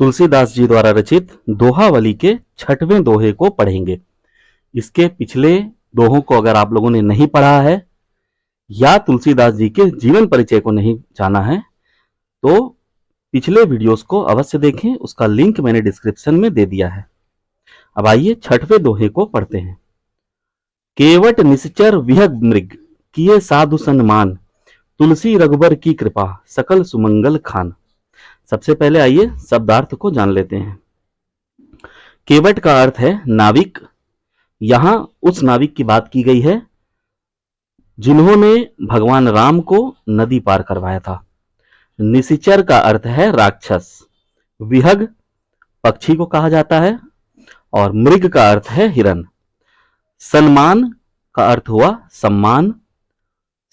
तुलसीदास जी द्वारा रचित दोहावली के 6वें दोहे को पढ़ेंगे। इसके पिछले दोहों को अगर आप लोगों ने नहीं पढ़ा है या तुलसीदास जी के जीवन परिचय को नहीं जाना है तो पिछले वीडियोस को अवश्य देखें, उसका लिंक मैंने डिस्क्रिप्शन में दे दिया है। अब आइए 6वें दोहे को पढ़ते हैं। केवट निश्चर विहग मृग किए साधु सन्मान, तुलसी रघुबर की कृपा सकल सुमंगल खान। सबसे पहले आइए शब्दार्थ को जान लेते हैं। केवट का अर्थ है नाविक। यहां उस नाविक की बात की गई है जिन्होंने भगवान राम को नदी पार करवाया था। निशिचर का अर्थ है राक्षस। विहग पक्षी को कहा जाता है और मृग का अर्थ है हिरण। सन्मान का अर्थ हुआ सम्मान।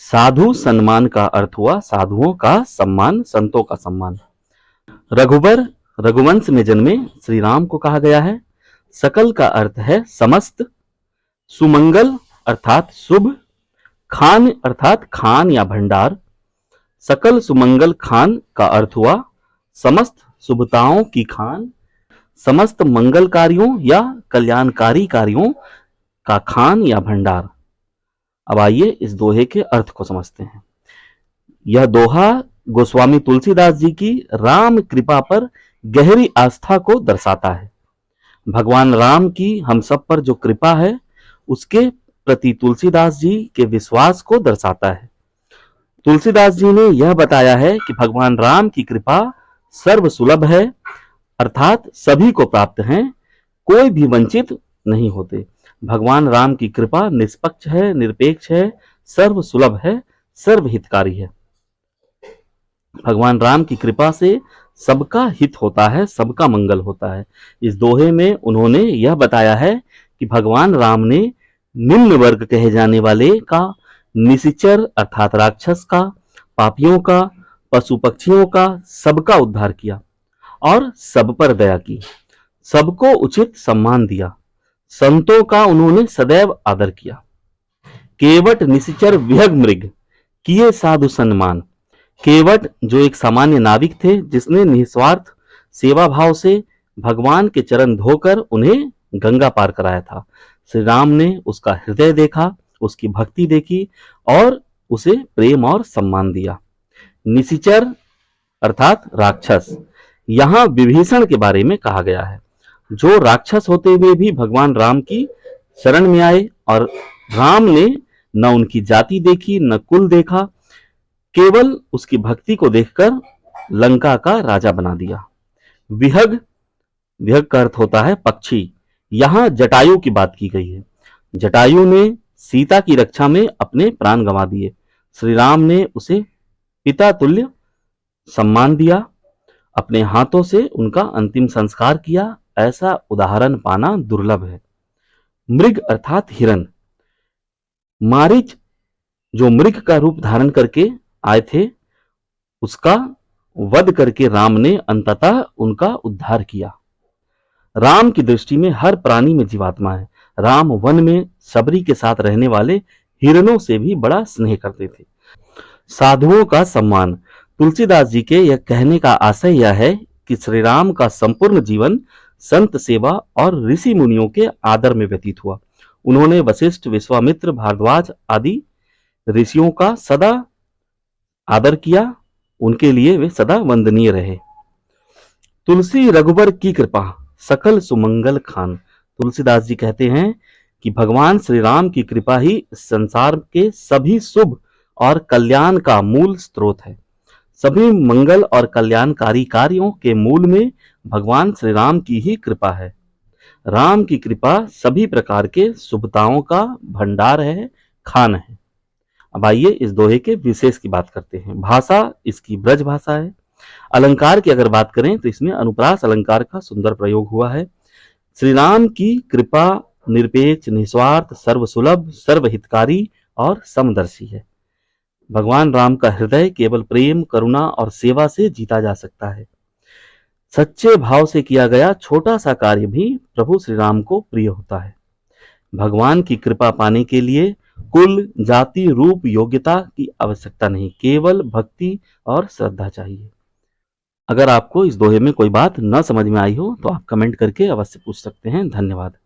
साधु सन्मान का अर्थ हुआ साधुओं का सम्मान, संतों का सम्मान। रघुबर रघुवंश में जन्मे श्री राम को कहा गया है। सकल का अर्थ है समस्त। सुमंगल अर्थात शुभ। खान अर्थात खान या भंडार। सकल सुमंगल खान का अर्थ हुआ समस्त शुभताओं की खान, समस्त मंगल कार्यों या कल्याणकारी कार्यों का खान या भंडार। अब आइए इस दोहे के अर्थ को समझते हैं। यह दोहा गोस्वामी तुलसीदास जी की राम कृपा पर गहरी आस्था को दर्शाता है। भगवान राम की हम सब पर जो कृपा है उसके प्रति तुलसीदास जी के विश्वास को दर्शाता है। तुलसीदास जी ने यह बताया है कि भगवान राम की कृपा सर्व सुलभ है, अर्थात सभी को प्राप्त है, कोई भी वंचित नहीं होते। भगवान राम की कृपा निष्पक्ष है, निरपेक्ष है, सर्व सुलभ है, सर्व हितकारी है। भगवान राम की कृपा से सबका हित होता है, सबका मंगल होता है। इस दोहे में उन्होंने यह बताया है कि भगवान राम ने निम्न वर्ग कहे जाने वाले का, निशिचर अर्थात राक्षस का, पापियों का, पशु पक्षियों का, सबका उद्धार किया और सब पर दया की, सबको उचित सम्मान दिया, संतों का उन्होंने सदैव आदर किया। केवट निशिचर विहग मृग किए साधु सन्मान। केवट जो एक सामान्य नाविक थे जिसने निस्वार्थ सेवा भाव से भगवान के चरण धोकर उन्हें गंगा पार कराया था। श्री राम ने उसका हृदय देखा, उसकी भक्ति देखी और उसे प्रेम और सम्मान दिया। निशिचर अर्थात राक्षस, यहां विभीषण के बारे में कहा गया है, जो राक्षस होते हुए भी भगवान राम की शरण में आए और राम ने न उनकी जाति देखी न कुल देखा, केवल उसकी भक्ति को देखकर लंका का राजा बना दिया। विहग, विहग का अर्थ होता है पक्षी। यहां जटायु की बात की गई है। जटायु ने सीता की रक्षा में अपने प्राण गंवा दिए। श्री राम ने उसे पिता तुल्य सम्मान दिया, अपने हाथों से उनका अंतिम संस्कार किया। ऐसा उदाहरण पाना दुर्लभ है। मृग अर्थात हिरण। मारीच जो मृग का रूप धारण करके आए थे, उसका वध करके राम ने अंततः उनका उद्धार किया। राम की दृष्टि में हर प्राणी में जीवात्मा है। राम वन में सबरी के साथ रहने वाले हिरणों से भी बड़ा स्नेह करते थे। साधुओं का सम्मान। तुलसीदास जी के यह कहने का आशय यह है कि श्री राम का संपूर्ण जीवन संत सेवा और ऋषि मुनियों के आदर में व्यतीत हुआ। उन्होंने वशिष्ठ, विश्वामित्र, भारद्वाज आदि ऋषियों का सदा आदर किया, उनके लिए वे सदा वंदनीय रहे। तुलसी रघुबर की कृपा सकल सुमंगल खान। तुलसीदास जी कहते हैं कि भगवान श्री राम की कृपा ही संसार के सभी शुभ और कल्याण का मूल स्रोत है। सभी मंगल और कल्याणकारी कार्यों के मूल में भगवान श्री राम की ही कृपा है। राम की कृपा सभी प्रकार के शुभताओं का भंडार है, खान है। अब आइए इस दोहे के विशेष की बात करते हैं। भाषा इसकी ब्रज भाषा है। अलंकार की अगर बात करें तो इसमें अनुप्रास अलंकार का सुंदर प्रयोग हुआ है। श्री राम की कृपा निरपेक्ष, निस्वार्थ, सर्वसुलभ, सर्वहितकारी और समदर्शी है। भगवान राम का हृदय केवल प्रेम, करुणा और सेवा से जीता जा सकता है। सच्चे भाव से किया गया छोटा सा कार्य भी प्रभु श्री राम को प्रिय होता है। भगवान की कृपा पाने के लिए कुल, जाति, रूप, योग्यता की आवश्यकता नहीं, केवल भक्ति और श्रद्धा चाहिए। अगर आपको इस दोहे में कोई बात न समझ में आई हो तो आप कमेंट करके अवश्य पूछ सकते हैं। धन्यवाद।